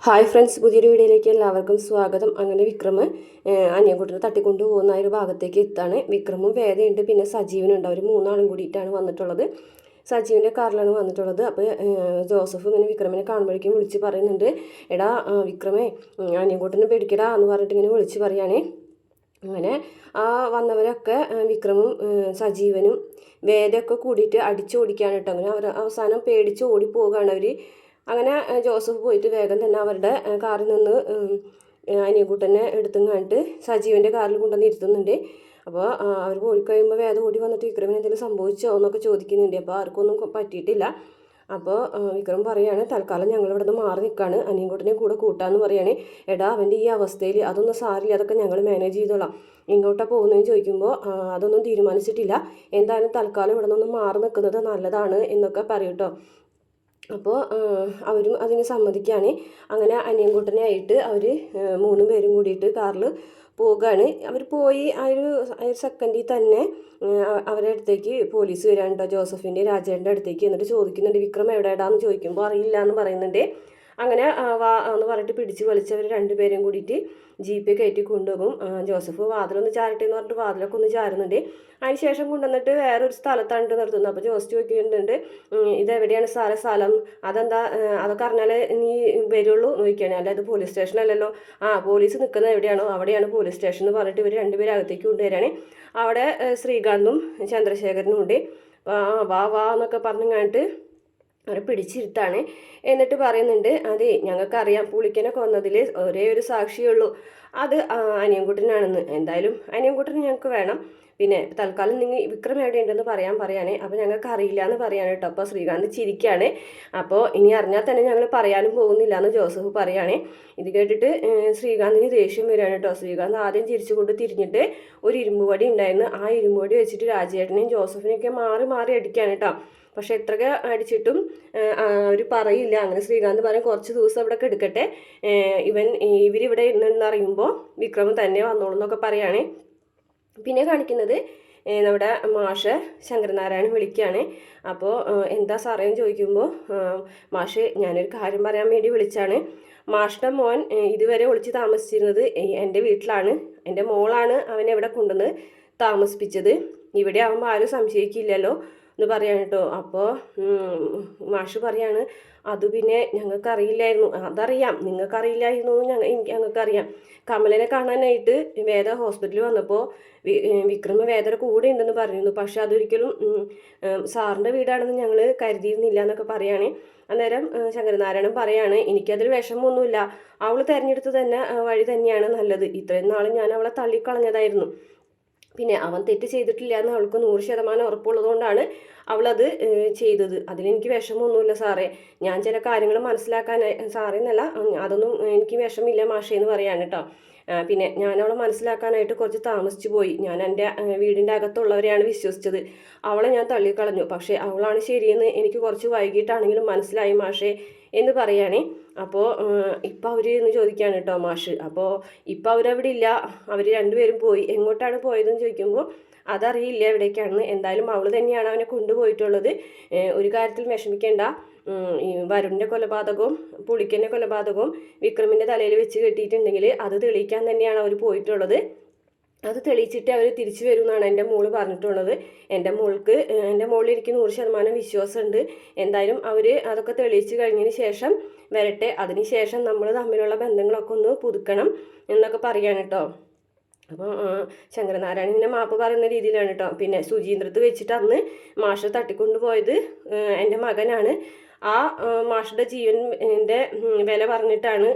Hi friends, പുതിയൊരു വീഡിയോയിലേക്ക് എല്ലാവർക്കും സ്വാഗതം. അങ്ങനെ വിക്രം അനിയൻകുട്ടനെ തട്ടിക്കൊണ്ടു പോകുന്ന ഒരു ഭാഗത്തേക്ക് എത്താണ്. വിക്രമും വേദയുണ്ട്, പിന്നെ സജീവനുണ്ട്. അവർ മൂന്നാളും കൂടിയിട്ടാണ് വന്നിട്ടുള്ളത്. സജീവിൻ്റെ കാറിലാണ് വന്നിട്ടുള്ളത്. അപ്പോൾ ജോസഫ് ഇങ്ങനെ വിക്രമിനെ കാണുമ്പോഴേക്കും വിളിച്ച് പറയുന്നുണ്ട്, എടാ വിക്രമേ, അനിയൻകുട്ടനെ പേടിക്കടാ എന്ന് പറഞ്ഞിട്ട് ഇങ്ങനെ വിളിച്ച് പറയുകയാണേ. അങ്ങനെ ആ വന്നവരൊക്കെ വിക്രമും സജീവനും വേദയൊക്കെ കൂടിയിട്ട് അടിച്ചോടിക്കുകയാണ് കേട്ടോ. അങ്ങനെ അവർ അവസാനം പേടിച്ച് ഓടിപ്പോവുകയാണ് അവർ. അങ്ങനെ ജോസഫ് പോയിട്ട് വേഗം തന്നെ അവരുടെ കാറിൽ നിന്ന് അനിയൻകുട്ടനെ എടുത്തും കണ്ടിട്ട് സജീവൻ്റെ കാറിൽ കൊണ്ടുവന്ന് ഇരുത്തുന്നുണ്ട്. അപ്പോൾ അവർ ഓടിക്കഴിയുമ്പോൾ വേദം ഓടി വന്നിട്ട് വിക്രമിന് എന്തെങ്കിലും സംഭവിച്ചോ എന്നൊക്കെ ചോദിക്കുന്നുണ്ട്. അപ്പോൾ ആർക്കൊന്നും പറ്റിയിട്ടില്ല. അപ്പോൾ വിക്രം പറയാണ്, തൽക്കാലം ഞങ്ങൾ ഇവിടെ നിന്ന് മാറി നിൽക്കുകയാണ്, അനിയൻകുട്ടനെ കൂടെ കൂട്ടാമെന്ന് പറയാണ്. എടാ, അവൻ്റെ ഈ അവസ്ഥയിൽ അതൊന്നും സാരില്ല, അതൊക്കെ ഞങ്ങൾ മാനേജ് ചെയ്തോളാം. ഇങ്ങോട്ടാണ് പോകുന്നതെന്ന് ചോദിക്കുമ്പോൾ അതൊന്നും തീരുമാനിച്ചിട്ടില്ല, എന്തായാലും തൽക്കാലം ഇവിടെ നിന്നൊന്ന് മാറി നിൽക്കുന്നത് നല്ലതാണ് എന്നൊക്കെ പറയും കേട്ടോ. അപ്പോൾ അവരും അതിന് സമ്മതിക്കുകയാണ്. അങ്ങനെ അനിയൻകുട്ടനെ ആയിട്ട് അവർ 3 പേരും കൂടിയിട്ട് കാറിൽ പോവുകയാണ്. അവർ പോയി ആ ഒരു സെക്കൻഡിൽ തന്നെ അവരുടെ അടുത്തേക്ക് പോലീസ് വരികയാണ് കേട്ടോ, ജോസഫിൻ്റെ രാജേൻ്റെ അടുത്തേക്ക്. എന്നിട്ട് ചോദിക്കുന്നുണ്ട്, വിക്രം എവിടെയാടാന്ന് ചോദിക്കുമ്പോൾ അറിയില്ല എന്ന് പറയുന്നുണ്ട്. അങ്ങനെ വാ എന്ന് പറഞ്ഞിട്ട് പിടിച്ച് വലിച്ചവർ 2 പേരും കൂടിയിട്ട് ജീപ്പിൽ കയറ്റി കൊണ്ടുപോകും. ജോസഫ് വാതിലൊന്ന് ചാരട്ടെ എന്ന് പറഞ്ഞിട്ട് വാതിലൊക്കെ ഒന്ന് ചാരുന്നുണ്ട്. അതിന് ശേഷം കൊണ്ടുവന്നിട്ട് വേറൊരു സ്ഥലത്താണ് നിർത്തുന്നത്. അപ്പോൾ ജോസ് ചോദിക്കുന്നുണ്ട്, ഇതെവിടെയാണ് സാറേ സ്ഥലം, അതെന്താ, അതൊക്കെ അറിഞ്ഞാൽ നീ വരുള്ളൂ ചോദിക്കുകയാണ്. അല്ല, ഇത് പോലീസ് സ്റ്റേഷനല്ലല്ലോ. പോലീസ് നിൽക്കുന്നത് എവിടെയാണോ അവിടെയാണ് പോലീസ് സ്റ്റേഷൻ എന്ന് പറഞ്ഞിട്ട് ഇവർ 2 പേരും അകത്തേക്ക് കൊണ്ടുവരികയാണ്. അവിടെ ശ്രീകാന്തും ചന്ദ്രശേഖരനും ഉണ്ട്. വാ വാ എന്നൊക്കെ പറഞ്ഞു കഴിഞ്ഞിട്ട് അവരെ പിടിച്ചിരുത്താണ്. എന്നിട്ട് പറയുന്നുണ്ട്, അതെ ഞങ്ങൾക്കറിയാം പുളിക്കനെ കൊന്നതിൽ ഒരേ ഒരു സാക്ഷിയുള്ളൂ, അത് അനിയൻകുട്ടനാണെന്ന്. എന്തായാലും അനിയൻകുട്ടൻ ഞങ്ങൾക്ക് വേണം. പിന്നെ തൽക്കാലം നിങ്ങൾ വിക്രം എവിടെയുണ്ടെന്ന് പറയാനേ. അപ്പോൾ ഞങ്ങൾക്ക് അറിയില്ല എന്ന് പറയാണ് കേട്ടോ. അപ്പോൾ ശ്രീകാന്ത് ചിരിക്കുകയാണ്. അപ്പോൾ ഇനി അറിഞ്ഞാൽ തന്നെ ഞങ്ങൾ പറയാനും പോകുന്നില്ല എന്ന് ജോസഫ് പറയുകയാണേ. ഇത് കേട്ടിട്ട് ശ്രീകാന്തിന് ദേഷ്യം വരികയാണ് കേട്ടോ. ശ്രീകാന്ത് ആദ്യം ചിരിച്ചുകൊണ്ട് തിരിഞ്ഞിട്ട് ഒരു ഇരുമ്പ് വടി ഉണ്ടായിരുന്നു, ആ ഇരുമ്പ് വടി വെച്ചിട്ട് രാജേട്ടനെയും ജോസഫിനെയൊക്കെ മാറി മാറി അടിക്കുകയാണ് കേട്ടോ. പക്ഷെ എത്രയൊക്കെ അടിച്ചിട്ടും അവർ പറയില്ല. അങ്ങനെ ശ്രീകാന്ത് പറയും, കുറച്ച് ദിവസം അവിടെ എടുക്കട്ടെ, ഇവരിവിടെ ഇരുന്നെന്നറിയുമ്പോൾ വിക്രം തന്നെ വന്നോളൂ എന്നൊക്കെ പറയുകയാണ്. പിന്നെ കാണിക്കുന്നത് നമ്മുടെ മാഷ് ശങ്കരനാരായണൻ വിളിക്കുകയാണ്. അപ്പോൾ എന്താ സാറേ എന്ന് ചോദിക്കുമ്പോൾ, മാഷ് ഞാനൊരു കാര്യം പറയാൻ വേണ്ടി വിളിച്ചാണ്. മാഷിൻ്റെ മോൻ ഇതുവരെ ഒളിച്ച് താമസിച്ചിരുന്നത് എൻ്റെ വീട്ടിലാണ്. എൻ്റെ മോളാണ് അവനെ ഇവിടെ കൊണ്ടുവന്ന് താമസിപ്പിച്ചത്. ഇവിടെ ആകുമ്പോൾ ആരും സംശയിക്കില്ലല്ലോ എന്ന് പറയാൻ കേട്ടോ. അപ്പോൾ മാഷ് പറയാണ്, അത് പിന്നെ ഞങ്ങൾക്കറിയില്ലായിരുന്നു. അതറിയാം, നിങ്ങൾക്കറിയില്ലായിരുന്നു, ഞങ്ങൾക്കറിയാം. കമലനെ കാണാനായിട്ട് വേദ ഹോസ്പിറ്റലിൽ വന്നപ്പോൾ വിക്രമ വേദയുടെ കൂടെ ഉണ്ടെന്ന് പറഞ്ഞിരുന്നു. പക്ഷെ അതൊരിക്കലും സാറിൻ്റെ വീടാണെന്ന് ഞങ്ങൾ കരുതിയിരുന്നില്ല എന്നൊക്കെ പറയുകയാണ്. അന്നേരം ശങ്കരനാരായണൻ പറയാണ്, എനിക്കതിൽ വിഷമമൊന്നുമില്ല, അവൾ തിരഞ്ഞെടുത്ത് തന്നെ വഴി തന്നെയാണ് നല്ലത്. ഇത്രയും നാളും ഞാൻ അവളെ തള്ളിക്കളഞ്ഞതായിരുന്നു. പിന്നെ അവൻ തെറ്റ് ചെയ്തിട്ടില്ല എന്ന് അവൾക്ക് 100% ഉറപ്പുള്ളതുകൊണ്ടാണ് അവളത് ചെയ്തത്. അതിലെനിക്ക് വിഷമമൊന്നുമില്ല സാറേ. ഞാൻ ചില കാര്യങ്ങൾ മനസ്സിലാക്കാൻ, സാറേ എന്നല്ല, അതൊന്നും എനിക്ക് വിഷമില്ല മാഷേ എന്ന് പറയാണ് കേട്ടോ. പിന്നെ ഞാൻ അവളെ മനസ്സിലാക്കാനായിട്ട് കുറച്ച് താമസിച്ചു പോയി. ഞാൻ എൻ്റെ വീടിൻ്റെ അകത്തുള്ളവരെയാണ് വിശ്വസിച്ചത്. അവളെ ഞാൻ തള്ളിക്കളഞ്ഞു. പക്ഷേ അവളാണ് ശരിയെന്ന് എനിക്ക് കുറച്ച് വൈകിട്ടാണെങ്കിലും മനസ്സിലായി മാഷേ എന്ന് പറയുകയാണേ. അപ്പോൾ ഇപ്പം അവർ എന്ന് ചോദിക്കുകയാണ് കേട്ടോ മാഷ്. അപ്പോൾ ഇപ്പം അവരവിടെ ഇല്ല, അവർ 2 പേരും പോയി. എങ്ങോട്ടാണ് പോയതെന്ന് ചോദിക്കുമ്പോൾ അതറിയില്ല എവിടേക്കാണെന്ന്. എന്തായാലും അവൾ തന്നെയാണ് അവനെ കൊണ്ടുപോയിട്ടുള്ളത്. ഒരു കാര്യത്തിൽ വിഷമിക്കേണ്ട, ഈ വരുണിൻ്റെ കൊലപാതകവും പുളിക്കൻ്റെ കൊലപാതകവും വിക്രമിൻ്റെ തലയിൽ വെച്ച് കെട്ടിയിട്ടുണ്ടെങ്കിൽ അത് തെളിയിക്കാൻ തന്നെയാണ് അവർ പോയിട്ടുള്ളത്. അത് തെളിയിച്ചിട്ട് അവർ തിരിച്ചു വരുമെന്നാണ് എൻ്റെ മോള് പറഞ്ഞിട്ടുള്ളത്. എൻ്റെ മോളിൽ എനിക്ക് 100% വിശ്വാസമുണ്ട്. എന്തായാലും അവർ അതൊക്കെ തെളിയിച്ച് കഴിഞ്ഞതിന് ശേഷം വരട്ടെ. അതിന് ശേഷം നമ്മൾ തമ്മിലുള്ള ബന്ധങ്ങളൊക്കെ ഒന്ന് പുതുക്കണം എന്നൊക്കെ പറയാണ് കേട്ടോ. അപ്പോൾ ശങ്കരനാരായണനെ മാപ്പ് പറയുന്ന രീതിയിലാണ് കേട്ടോ. പിന്നെ സുചീന്ദ്രത്ത് വെച്ചിട്ട് അന്ന് മാഷ് തട്ടിക്കൊണ്ടു പോയത് എൻ്റെ മകനാണ്. ആ മാഷുടെ ജീവൻ്റെ വില പറഞ്ഞിട്ടാണ്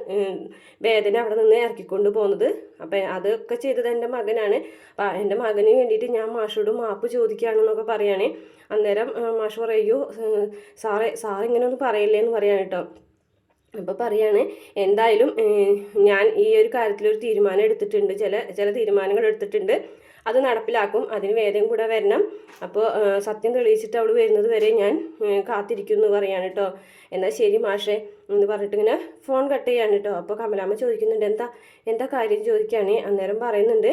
വേദന അവിടെ നിന്ന് ഇറക്കിക്കൊണ്ട് പോകുന്നത്. അപ്പം അതൊക്കെ ചെയ്തത് എൻ്റെ മകനാണ്. അപ്പം എൻ്റെ മകന് വേണ്ടിയിട്ട് ഞാൻ മാഷോട് മാപ്പ് ചോദിക്കുകയാണെന്നൊക്കെ പറയുകയാണേ. അന്നേരം മാഷ് പറയൂ, സാറ് ഇങ്ങനെ ഒന്നും പറയില്ലേ എന്ന് പറയാണ് കേട്ടോ. അപ്പോൾ പറയാണ്, എന്തായാലും ഞാൻ ഈ ഒരു കാര്യത്തിലൊരു തീരുമാനം എടുത്തിട്ടുണ്ട്, ചില തീരുമാനങ്ങൾ എടുത്തിട്ടുണ്ട്. അത് നടപ്പിലാക്കും. അതിന് വേദയും കൂടെ വരണം. അപ്പോൾ സത്യം തെളിയിച്ചിട്ട് അവൾ വരുന്നത് വരെ ഞാൻ കാത്തിരിക്കും എന്ന് പറയാണ് കേട്ടോ. എന്നാൽ ശരി മാഷേ എന്ന് പറഞ്ഞിട്ട് ഇങ്ങനെ ഫോൺ കട്ട് ചെയ്യാണ് കേട്ടോ. അപ്പോൾ കമലാമ്മ ചോദിക്കുന്നുണ്ട്, എന്താ കാര്യം ചോദിക്കുകയാണ്. അന്നേരം പറയുന്നുണ്ട്,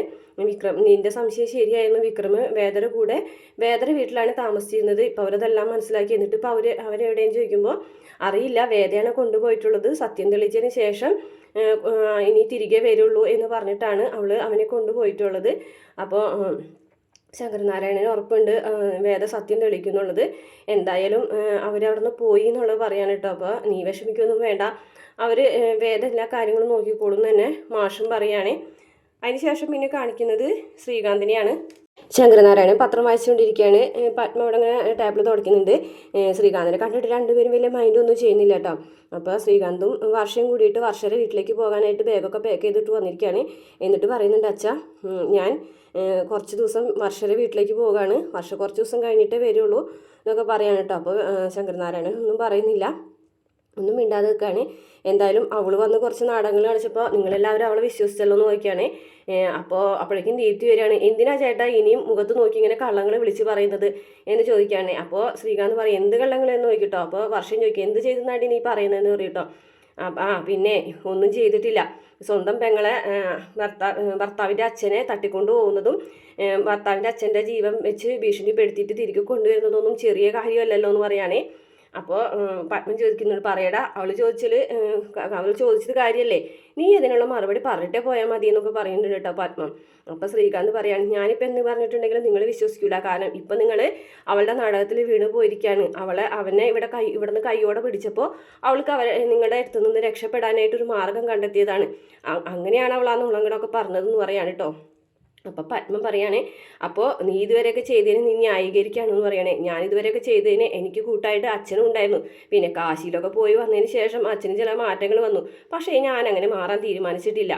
വിക്രം നിൻ്റെ സംശയം ശരിയായിരുന്നു. വിക്രം വേദര വീട്ടിലാണ് താമസിച്ചിരുന്നത്. ഇപ്പോൾ അവരതെല്ലാം മനസ്സിലാക്കി. എന്നിട്ട് ഇപ്പോൾ അവരെവിടെയും ചോദിക്കുമ്പോൾ അറിയില്ല, വേദയാണ് കൊണ്ടുപോയിട്ടുള്ളത്. സത്യം തെളിയിച്ചതിന് ശേഷം ഇനി തിരികെ വരുള്ളൂ എന്ന് പറഞ്ഞിട്ടാണ് അവനെ കൊണ്ടുപോയിട്ടുള്ളത്. അപ്പോൾ ശങ്കരനാരായണന് ഉറപ്പുണ്ട് വേദ സത്യം തെളിയിക്കുന്നുള്ളത്. എന്തായാലും അവരവിടെ നിന്ന് പോയി എന്നുള്ളത് പറയാൻ കേട്ടോ. അപ്പോൾ നീ വിഷമിക്കൊന്നും വേണ്ട, അവർ വേദ എല്ലാ കാര്യങ്ങളും നോക്കിക്കോളും തന്നെ മാഷും പറയുകയാണ്. അതിനുശേഷം പിന്നെ കാണിക്കുന്നത് ശ്രീകാന്തിനെയാണ്. ശങ്കരനാരായണൻ പത്രം വായിച്ചുകൊണ്ടിരിക്കുകയാണ്. പത്മ അവിടെ ഇങ്ങനെ ടേബിൾ തുടയ്ക്കുന്നുണ്ട്. ശ്രീകാന്തിനെ കണ്ടിട്ട് രണ്ടുപേരും വലിയ മൈൻഡൊന്നും ചെയ്യുന്നില്ല കേട്ടോ. അപ്പോൾ ശ്രീകാന്തും വർഷയും കൂടിയിട്ട് വർഷയുടെ വീട്ടിലേക്ക് പോകാനായിട്ട് ബാഗൊക്കെ പാക്ക് ചെയ്തിട്ട് വന്നിരിക്കുകയാണ്. എന്നിട്ട് പറയുന്നുണ്ട്, അച്ഛാ ഞാൻ കുറച്ച് ദിവസം വർഷയുടെ വീട്ടിലേക്ക് പോവുകയാണ്, കുറച്ച് ദിവസം കഴിഞ്ഞിട്ടേ വരുള്ളൂ എന്നൊക്കെ പറയാണ് കേട്ടോ. അപ്പോൾ ശങ്കരനാരായണൻ ഒന്നും പറയുന്നില്ല, ഒന്നും മിണ്ടാതെ നിൽക്കുകയാണ്. എന്തായാലും അവൾ വന്ന് കുറച്ച് നാടകങ്ങൾ കാണിച്ചപ്പോൾ നിങ്ങളെല്ലാവരും അവളെ വിശ്വസിച്ചല്ലോ എന്ന് നോക്കിയാണ്. അപ്പോഴേക്കും ദീപ്തി വരികയാണ്. എന്തിനാ ചേട്ടാ ഇനിയും മുഖത്ത് നോക്കി ഇങ്ങനെ കള്ളങ്ങൾ വിളിച്ച് പറയുന്നത് എന്ന് ചോദിക്കുകയാണ്. അപ്പോൾ ശ്രീകാന്ത് പറയും, എന്ത് കള്ളങ്ങളെന്ന് നോക്കിട്ടോ. അപ്പോൾ വർഷം ചോദിക്കും, എന്ത് ചെയ്തെന്നാടി നീ പറയുന്നതെന്ന് പറയട്ടോ. പിന്നെ ഒന്നും ചെയ്തിട്ടില്ല, സ്വന്തം പെങ്ങളെ ഭർത്താവിൻ്റെ അച്ഛനെ തട്ടിക്കൊണ്ടു പോകുന്നതും ഭർത്താവിൻ്റെ അച്ഛൻ്റെ ജീവൻ വെച്ച് ഭീഷണിപ്പെടുത്തിയിട്ട് തിരികെ കൊണ്ടുവരുന്നതൊന്നും ചെറിയ കാര്യമല്ലല്ലോ എന്ന് പറയുകയാണേ. അപ്പോൾ പത്മൻ ചോദിക്കുന്നുണ്ട്, പറയടാ, അവൾ ചോദിച്ചത് കാര്യമല്ലേ, നീ അതിനുള്ള മറുപടി പറഞ്ഞിട്ടേ പോയാൽ മതി എന്നൊക്കെ പറയുന്നുണ്ട് കേട്ടോ പത്മം. അപ്പോൾ ശ്രീകാന്ത് പറയാണ്, ഞാനിപ്പോൾ എന്ന് പറഞ്ഞിട്ടുണ്ടെങ്കിലും നിങ്ങൾ വിശ്വസിക്കില്ല. കാരണം ഇപ്പം നിങ്ങൾ അവളുടെ നാടകത്തിൽ വീണ് പോയിരിക്കുകയാണ്. അവനെ ഇവിടുന്ന് കൈയോടെ പിടിച്ചപ്പോൾ അവൾക്ക് നിങ്ങളുടെ അടുത്ത് നിന്ന് രക്ഷപ്പെടാനായിട്ടൊരു മാർഗം കണ്ടെത്തിയതാണ്. അങ്ങനെയാണ് അവൾ ആ നുളങ്ങടൊക്കെ പറഞ്ഞതെന്ന് പറയാണ് കേട്ടോ. അപ്പോൾ പത്മം പറയാണ്, അപ്പോൾ നീ ഇതുവരെയൊക്കെ ചെയ്തതിന് നീ ന്യായീകരിക്കുകയാണെന്ന് പറയണേ. ഞാൻ ഇതുവരെയൊക്കെ ചെയ്തതിന് എനിക്ക് കൂട്ടായിട്ട് അച്ഛനും ഉണ്ടായിരുന്നു. പിന്നെ കാശിയിലൊക്കെ പോയി വന്നതിന് ശേഷം അച്ഛന് ചില മാറ്റങ്ങൾ വന്നു. പക്ഷേ ഞാൻ അങ്ങനെ മാറാൻ തീരുമാനിച്ചിട്ടില്ല.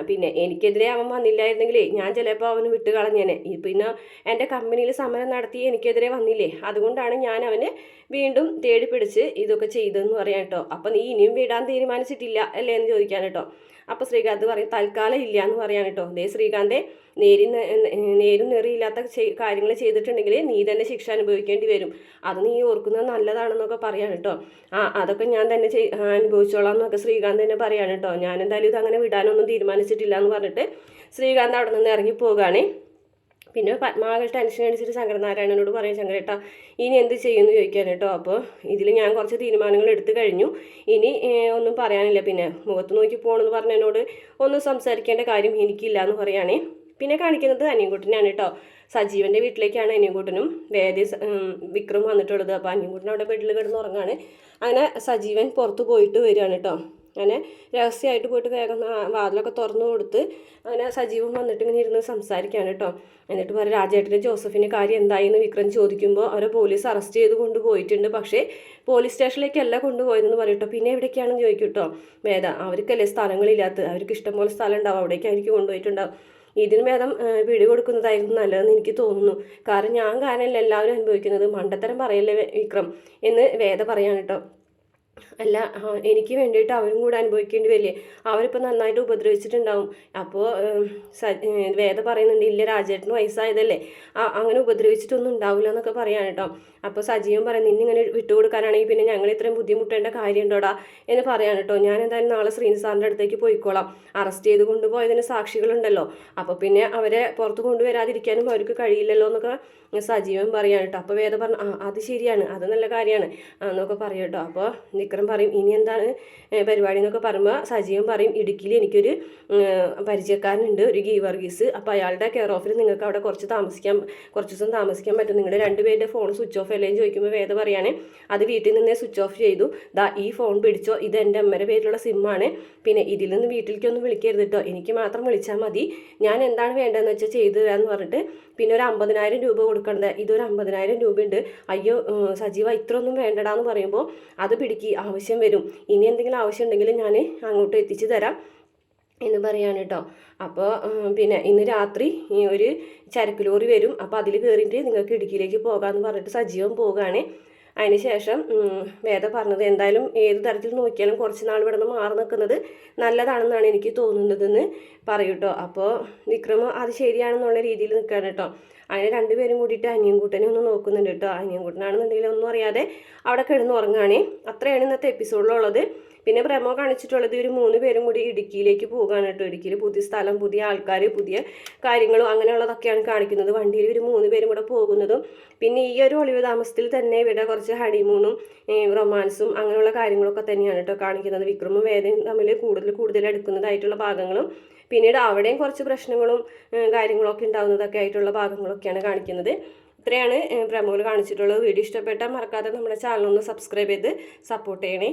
പിന്നെ എനിക്കെതിരെ അവൻ വന്നില്ലായിരുന്നെങ്കിലേ ഞാൻ ചിലപ്പോൾ അവന് വിട്ട് കളഞ്ഞേനെ. പിന്നെ എൻ്റെ കമ്പനിയിൽ സമരം നടത്തി എനിക്കെതിരെ വന്നില്ലേ, അതുകൊണ്ടാണ് ഞാൻ അവനെ വീണ്ടും തേടി പിടിച്ച് ഇതൊക്കെ ചെയ്തതെന്ന് പറയാം കേട്ടോ. അപ്പോൾ നീ ഇനിയും വിടാൻ തീരുമാനിച്ചിട്ടില്ല അല്ലേ എന്ന് ചോദിക്കാൻ കേട്ടോ. അപ്പോൾ ശ്രീകാന്ത് പറയും, തൽക്കാലം ഇല്ല എന്ന് പറയാൻ കേട്ടോ. ദേ ശ്രീകാന്തെ, നേരും നെറിയില്ലാത്ത കാര്യങ്ങൾ ചെയ്തിട്ടുണ്ടെങ്കിൽ നീ തന്നെ ശിക്ഷ അനുഭവിക്കേണ്ടി വരും. അത് നീ ഓർക്കുന്നത് നല്ലതാണെന്നൊക്കെ പറയാൻ കേട്ടോ. അതൊക്കെ ഞാൻ തന്നെ അനുഭവിച്ചോളാം എന്നൊക്കെ ശ്രീകാന്ത് തന്നെ പറയാൻ കേട്ടോ. ഞാൻ എന്തായാലും ഇതങ്ങനെ വിടാനൊന്നും തീരുമാനിച്ചിട്ടില്ല എന്ന് പറഞ്ഞിട്ട് ശ്രീകാന്ത് അവിടെ നിന്ന് ഇറങ്ങി പോവുകയാണ്. പിന്നെ പത്മാകൾ ടെൻഷൻ അടിച്ചിട്ട് ശങ്കരനാരായണനോട് പറയും, ശങ്കരേട്ടാ ഇനി എന്ത് ചെയ്യുമെന്ന് ചോദിക്കാൻ കേട്ടോ. അപ്പോൾ ഇതിൽ ഞാൻ കുറച്ച് തീരുമാനങ്ങൾ എടുത്തു കഴിഞ്ഞു, ഇനി ഒന്നും പറയാനില്ല. പിന്നെ മുഖത്ത് നോക്കി പോകണമെന്ന് പറഞ്ഞതിനോട് ഒന്നും സംസാരിക്കേണ്ട കാര്യം എനിക്കില്ല എന്ന് പറയുകയാണേ. പിന്നെ കാണിക്കുന്നത് അനിയൻകുട്ടനാണ് കേട്ടോ. സജീവൻ്റെ വീട്ടിലേക്കാണ് അനിയൻകുട്ടനും വിക്രം വന്നിട്ടുള്ളത്. അപ്പോൾ അനിയൻകുട്ടൻ അവിടെ ബെഡിൽ കിടന്ന് ഉറങ്ങാണ്. അങ്ങനെ സജീവൻ പുറത്ത് പോയിട്ട് വരികയാണ് കേട്ടോ. അങ്ങനെ രഹസ്യമായിട്ട് പോയിട്ട് വേഗം വാതിലൊക്കെ തുറന്നു കൊടുത്ത് അങ്ങനെ സജീവൻ വന്നിട്ട് ഇങ്ങനെ ഇരുന്ന് സംസാരിക്കുകയാണ് കേട്ടോ. എന്നിട്ട് പറയും, രാജേട്ടൻ്റെ ജോസഫിൻ്റെ കാര്യം എന്തായെന്ന് വിക്രം ചോദിക്കുമ്പോൾ അവരെ പോലീസ് അറസ്റ്റ് ചെയ്ത് കൊണ്ടുപോയിട്ടുണ്ട്, പക്ഷേ പോലീസ് സ്റ്റേഷനിലേക്കല്ല കൊണ്ടുപോയതെന്ന് പറയട്ടോ. പിന്നെ എവിടേക്കാണെന്ന് ചോദിക്കും കേട്ടോ വേദ. അവർക്കല്ലേ സ്ഥലങ്ങളില്ലാത്തത്, അവർക്ക് ഇഷ്ടംപോലെ സ്ഥലം ഉണ്ടാവും, അവിടേക്കായിരിക്കും കൊണ്ടുപോയിട്ടുണ്ടാവും. ഇതിന് ഭേദം പിടി കൊടുക്കുന്നതായിരുന്നു നല്ലതെന്ന് എനിക്ക് തോന്നുന്നു. കാരണം ഞാൻ കാരണമല്ല എല്ലാവരും അനുഭവിക്കുന്നത്, മണ്ടത്തരം പറയല്ലേ വിക്രം എന്ന് വേദ പറയാണ് കേട്ടോ. അല്ല, എനിക്ക് വേണ്ടിയിട്ട് അവരും കൂടെ അനുഭവിക്കേണ്ടി വരില്ലേ, അവരിപ്പോൾ നന്നായിട്ട് ഉപദ്രവിച്ചിട്ടുണ്ടാവും. അപ്പോൾ വേദ പറയുന്നുണ്ട്, ഇല്ല രാജേട്ടന് വയസ്സായതല്ലേ, അങ്ങനെ ഉപദ്രവിച്ചിട്ടൊന്നും ഉണ്ടാവില്ല എന്നൊക്കെ പറയാണ് കേട്ടോ. അപ്പോൾ സജീവൻ പറയും, നിന്നിങ്ങനെ വിട്ടുകൊടുക്കാനാണെങ്കിൽ പിന്നെ ഞങ്ങൾ ഇത്രയും ബുദ്ധിമുട്ടേണ്ട കാര്യമുണ്ടോടാ എന്ന് പറയാണ് കേട്ടോ. ഞാൻ എന്തായാലും നാളെ ശ്രീനി സാറിൻ്റെ അടുത്തേക്ക് പോയിക്കോളാം, അറസ്റ്റ് ചെയ്ത് കൊണ്ടുപോയതിന് സാക്ഷികളുണ്ടല്ലോ, അപ്പോൾ പിന്നെ അവരെ പുറത്ത് കൊണ്ടുവരാതിരിക്കാനും അവർക്ക് കഴിയില്ലല്ലോ എന്നൊക്കെ സജീവൻ പറയാണ് കേട്ടോ. അപ്പോൾ വേദ പറഞ്ഞു, അത് ശരിയാണ്, അത് നല്ല കാര്യമാണ് എന്നൊക്കെ പറയും കേട്ടോ. അപ്പോൾ വിക്രം പറയും, ഇനി എന്താണ് പരിപാടി എന്നൊക്കെ പറയുമ്പോൾ സജീവൻ പറയും, ഇടുക്കിയിൽ എനിക്കൊരു പരിചയക്കാരനുണ്ട്, ഒരു ഗീവർഗീസ്, അപ്പോൾ അയാളുടെ കെയർ ഓഫിൽ നിങ്ങൾക്ക് അവിടെ കുറച്ച് ദിവസം താമസിക്കാൻ പറ്റും, നിങ്ങളുടെ രണ്ടുപേരുടെ ഫോൺ സ്വിച്ച് ഓഫ് അല്ലേന്ന് ചോദിക്കുമ്പോൾ വേദ പറയാണ്, അത് വീട്ടിൽ നിന്നേ സ്വിച്ച് ഓഫ് ചെയ്തു, ഈ ഫോൺ പിടിച്ചോ, ഇത് എൻ്റെ അമ്മയുടെ പേരിലുള്ള സിമ്മാണ്, പിന്നെ ഇതിൽ നിന്ന് വീട്ടിലേക്കൊന്നും വിളിക്കരുത് കേട്ടോ, എനിക്ക് മാത്രം വിളിച്ചാൽ മതി, ഞാൻ എന്താണ് വേണ്ടതെന്ന് വെച്ചാൽ ചെയ്തു തരാമെന്ന് പറഞ്ഞിട്ട് പിന്നെ ഒരു 50,000 രൂപ കൊടുക്കണ്ടേ, ഇതൊരു 50,000 രൂപയുണ്ട്, അയ്യോ സജീവ ഇത്രയൊന്നും വേണ്ടടാന്ന് പറയുമ്പോൾ അത് പിടിക്ക്, ആവശ്യം വരും, ഇനി എന്തെങ്കിലും ആവശ്യം ഉണ്ടെങ്കിൽ ഞാൻ അങ്ങോട്ട് എത്തിച്ചു തരാം എന്ന് പറയാണ് കേട്ടോ. അപ്പോൾ പിന്നെ ഇന്ന് രാത്രി ഒരു ചരക്ക് ലോറി വരും, അപ്പോൾ അതിൽ കയറിയിട്ട് നിങ്ങൾക്ക് ഇടുക്കിയിലേക്ക് പോകാമെന്ന് പറഞ്ഞിട്ട് സജീവൻ പോവുകയാണ്. അതിന് ശേഷം വേദ പറഞ്ഞത് എന്തായാലും ഏത് തരത്തിൽ നോക്കിയാലും കുറച്ച് നാൾ ഇവിടെ നിന്ന് മാറി നിൽക്കുന്നത് നല്ലതാണെന്നാണ് എനിക്ക് തോന്നുന്നതെന്ന് പറയൂട്ടോ. അപ്പോൾ വിക്രം അത് ശരിയാണെന്നുള്ള രീതിയിൽ നിൽക്കുകയാണ് കേട്ടോ. അങ്ങനെ രണ്ടുപേരും കൂടിയിട്ട് അനിയൻകുട്ടനെ ഒന്ന് നോക്കുന്നുണ്ട് കേട്ടോ. അനിയൻകുട്ടനാണെന്നുണ്ടെങ്കിൽ ഒന്നും അറിയാതെ അവിടെ കിടന്നുറങ്ങുകയാണ്. അത്രയാണ് ഇന്നത്തെ എപ്പിസോഡിലുള്ളത്. പിന്നെ പ്രമോ കാണിച്ചിട്ടുള്ളത് ഒരു 3 പേരും കൂടി ഇടുക്കിയിലേക്ക് പോകുകയാണ് കേട്ടോ. ഇടുക്കിയിൽ പുതിയ സ്ഥലം, പുതിയ ആൾക്കാർ, പുതിയ കാര്യങ്ങളും അങ്ങനെയുള്ളതൊക്കെയാണ് കാണിക്കുന്നത്. വണ്ടിയിൽ ഒരു 3 പേരും കൂടെ പോകുന്നതും പിന്നെ ഈ ഒരു ഒളിവ് താമസത്തിൽ തന്നെ ഇവിടെ കുറച്ച് ഹണിമൂണും റൊമാൻസും അങ്ങനെയുള്ള കാര്യങ്ങളൊക്കെ തന്നെയാണ് കേട്ടോ കാണിക്കുന്നത്. വിക്രമും വേദയും തമ്മിൽ കൂടുതൽ എടുക്കുന്നതായിട്ടുള്ള ഭാഗങ്ങളും പിന്നീട് അവിടെയും കുറച്ച് പ്രശ്നങ്ങളും കാര്യങ്ങളൊക്കെ ഉണ്ടാകുന്നതൊക്കെ ആയിട്ടുള്ള ഭാഗങ്ങളൊക്കെയാണ് കാണിക്കുന്നത്. ഇത്രയാണ് പ്രമോയിൽ കാണിച്ചിട്ടുള്ളത്. വീഡിയോ ഇഷ്ടപ്പെട്ടാൽ മറക്കാതെ നമ്മുടെ ചാനൽ ഒന്ന് സബ്സ്ക്രൈബ് ചെയ്ത് സപ്പോർട്ട് ചെയ്യണേ.